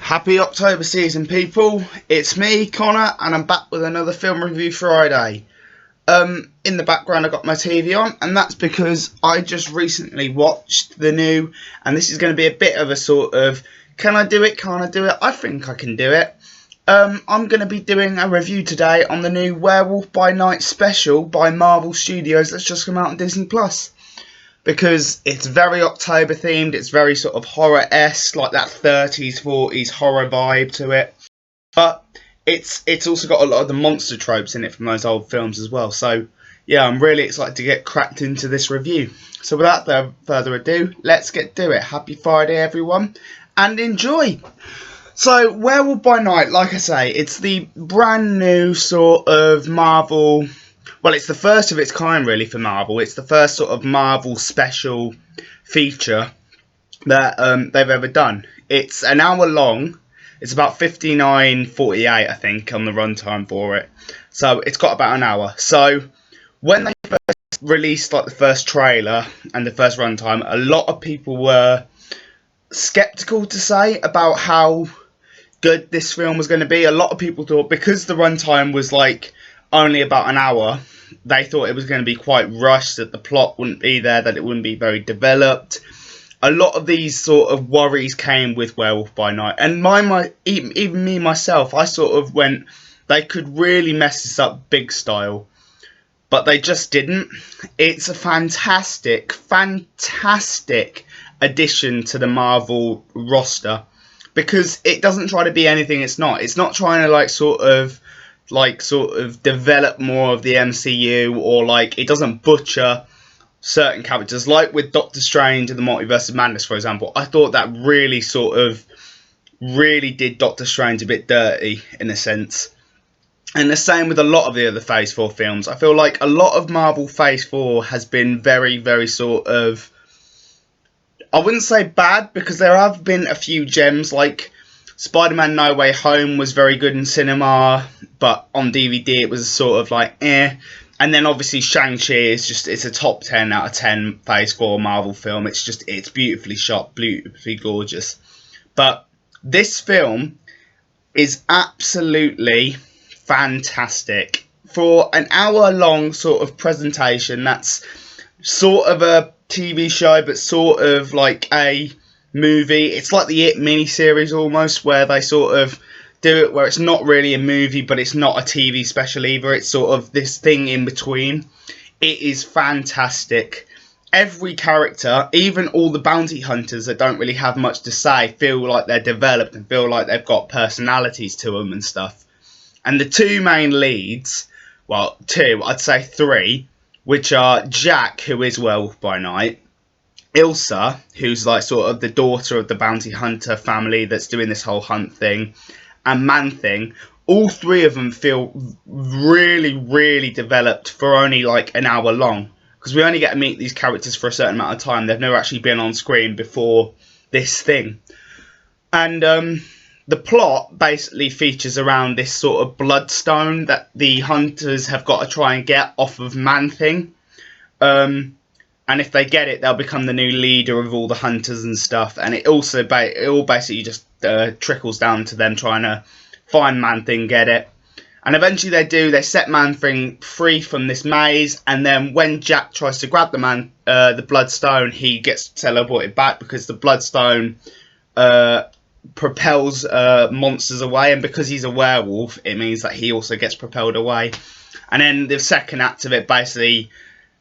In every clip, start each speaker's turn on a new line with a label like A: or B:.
A: Happy October season, people. It's me, Connor, and I'm back with another Film Review Friday. In the background I got my TV on, and that's because I just recently watched the new, and this is going to be a bit of a sort of, can I do it, can't I do it? I think I can do it. I'm going to be doing a review today on the new Werewolf by Night special by Marvel Studios that's just come out on Disney+. Because it's very October themed, it's very sort of horror-esque, like that 30s, 40s horror vibe to it. But it's also got a lot of the monster tropes in it from those old films as well. So yeah, I'm really excited to get cracked into this review. So without further ado, let's get to it. Happy Friday, everyone, and enjoy! So Werewolf by Night, like I say, it's the brand new sort of Marvel. Well, it's the first of its kind, really, for Marvel. It's the first sort of Marvel special feature that they've ever done. It's an hour long. It's about 59:48, I think, on the runtime for it. So it's got about an hour. So when they first released like the first trailer and the first runtime, a lot of people were skeptical, to say, about how good this film was going to be. A lot of people thought, because the runtime was like only about an hour, they thought it was going to be quite rushed, that the plot wouldn't be there, that it wouldn't be very developed. A lot of these sort of worries came with Werewolf by Night, and even me myself, I sort of went, they could really mess this up big style, but they just didn't. It's a fantastic addition to the Marvel roster, because it doesn't try to be anything it's not. It's not trying to sort of develop more of the MCU, or it doesn't butcher certain characters, like with Doctor Strange and the Multiverse of Madness, for example. I thought that really did Doctor Strange a bit dirty, in a sense. And the same with a lot of the other Phase 4 films. I feel like a lot of Marvel Phase 4 has been very, very sort of, I wouldn't say bad, because there have been a few gems, like Spider-Man No Way Home was very good in cinema, but on DVD it was sort of like eh. And then obviously Shang-Chi is it's a top 10 out of 10 Phase 4 Marvel film. It's beautifully shot, beautifully gorgeous. But this film is absolutely fantastic. For an hour long sort of presentation that's sort of a TV show, but sort of like a movie. It's like the It miniseries almost, where they sort of do it where it's not really a movie, but it's not a TV special either. It's sort of this thing in between. It is fantastic. Every character, even all the bounty hunters that don't really have much to say, feel like they're developed and feel like they've got personalities to them and stuff. And the two main leads, well, two, I'd say three, which are Jack, who is Werewolf by Night, Ilsa, who's like sort of the daughter of the bounty hunter family that's doing this whole hunt thing, and Man-Thing. All three of them feel really, really developed for only like an hour long, because we only get to meet these characters for a certain amount of time. They've never actually been on screen before this thing. And the plot basically features around this sort of bloodstone that the hunters have got to try and get off of Man-Thing. And if they get it, they'll become the new leader of all the hunters and stuff. And it all basically just trickles down to them trying to find Man-Thing, get it. And eventually they do. They set Man-Thing free from this maze. And then when Jack tries to grab the Bloodstone, he gets teleported back, because the Bloodstone propels monsters away. And because he's a werewolf, it means that he also gets propelled away. And then the second act of it basically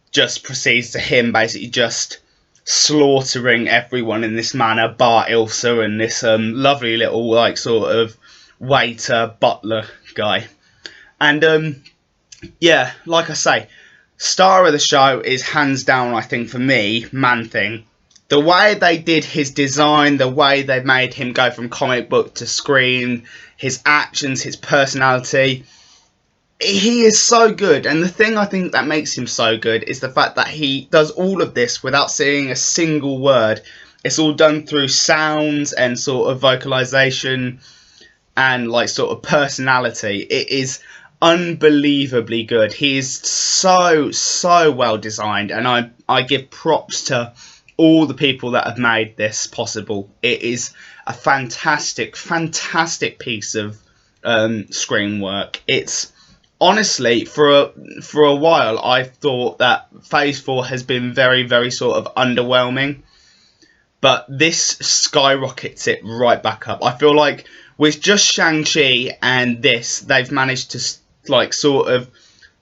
A: just proceeds to him basically just slaughtering everyone in this manner, bar Ilsa and this lovely little sort of waiter butler guy. And yeah, like I say, star of the show is hands down, I think, for me, Man-Thing. The way they did his design, the way they made him go from comic book to screen, his actions, his personality, he is so good. And the thing I think that makes him so good is the fact that he does all of this without saying a single word. It's all done through sounds and sort of vocalization and sort of personality. It is unbelievably good. He is so well designed, and I give props to all the people that have made this possible. It is a fantastic, fantastic piece of screen work. It's honestly, for a while, I thought that Phase 4 has been very, very sort of underwhelming, but this skyrockets it right back up. I feel like with just Shang-Chi and this, they've managed to like sort of,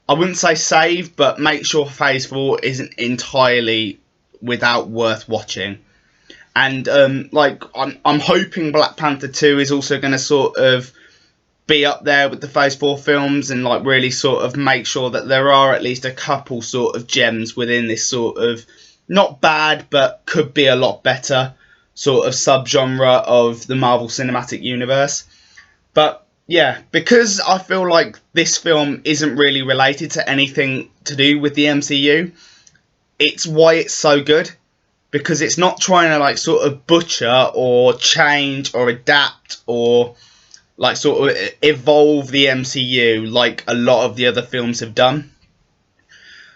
A: I wouldn't say save, but make sure Phase 4 isn't entirely without worth watching. And like I'm hoping Black Panther 2 is also going to sort of be up there with the Phase 4 films and like really sort of make sure that there are at least a couple sort of gems within this sort of not bad but could be a lot better sort of subgenre of the Marvel Cinematic Universe. But yeah, because I feel like this film isn't really related to anything to do with the MCU, it's why it's so good. Because it's not trying to like sort of butcher or change or adapt or like sort of evolve the MCU like a lot of the other films have done.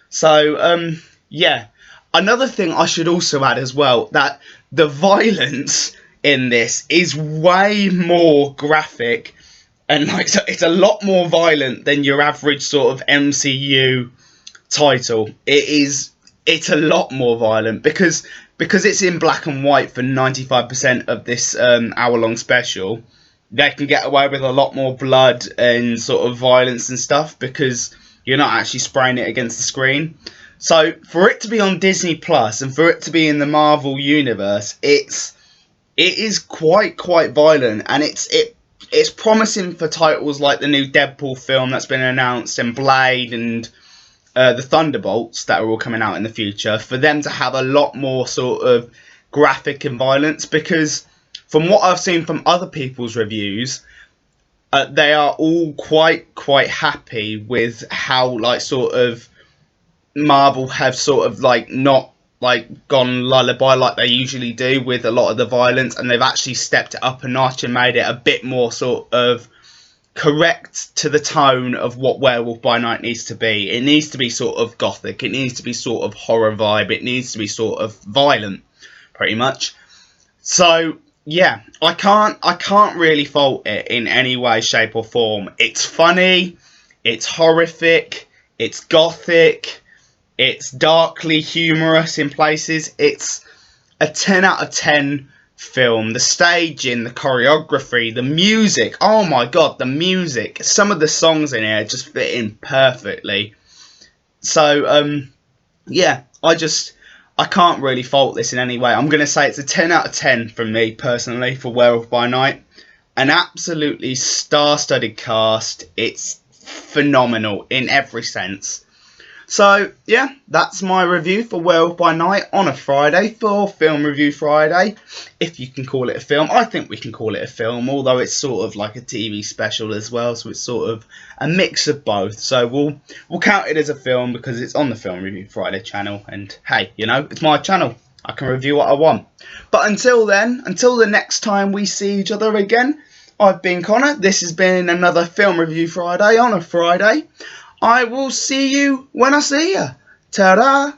A: So yeah, another thing I should also add as well, that the violence in this is way more graphic and like it's a lot more violent than your average sort of MCU title. It's a lot more violent because it's in black and white for 95% of this hour-long special. They can get away with a lot more blood and sort of violence and stuff because you're not actually spraying it against the screen. So for it to be on Disney Plus and for it to be in the Marvel universe, it is quite violent, and it's promising for titles like the new Deadpool film that's been announced and Blade and the Thunderbolts that are all coming out in the future, for them to have a lot more sort of graphic and violence, because from what I've seen from other people's reviews, they are all quite happy with how like sort of Marvel have sort of like not like gone lullaby like they usually do with a lot of the violence, and they've actually stepped it up a notch and made it a bit more sort of correct to the tone of what Werewolf by Night needs to be. It needs to be sort of gothic, it needs to be sort of horror vibe, it needs to be sort of violent, pretty much. So yeah, I can't really fault it in any way, shape or form. It's funny, it's horrific, it's gothic, it's darkly humorous in places. It's a 10 out of 10 film. The staging, the choreography, the music. Oh my god, the music. Some of the songs in here just fit in perfectly. So, yeah, I can't really fault this in any way. I'm going to say it's a 10 out of 10 from me, personally, for Werewolf by Night. An absolutely star-studded cast. It's phenomenal in every sense. So, yeah, that's my review for Werewolf by Night on a Friday, for Film Review Friday, if you can call it a film. I think we can call it a film, although it's sort of like a TV special as well, so it's sort of a mix of both. So we'll count it as a film because it's on the Film Review Friday channel, and hey, you know, it's my channel. I can review what I want. But until then, until the next time we see each other again, I've been Connor. This has been another Film Review Friday on a Friday. I will see you when I see you. Ta-da!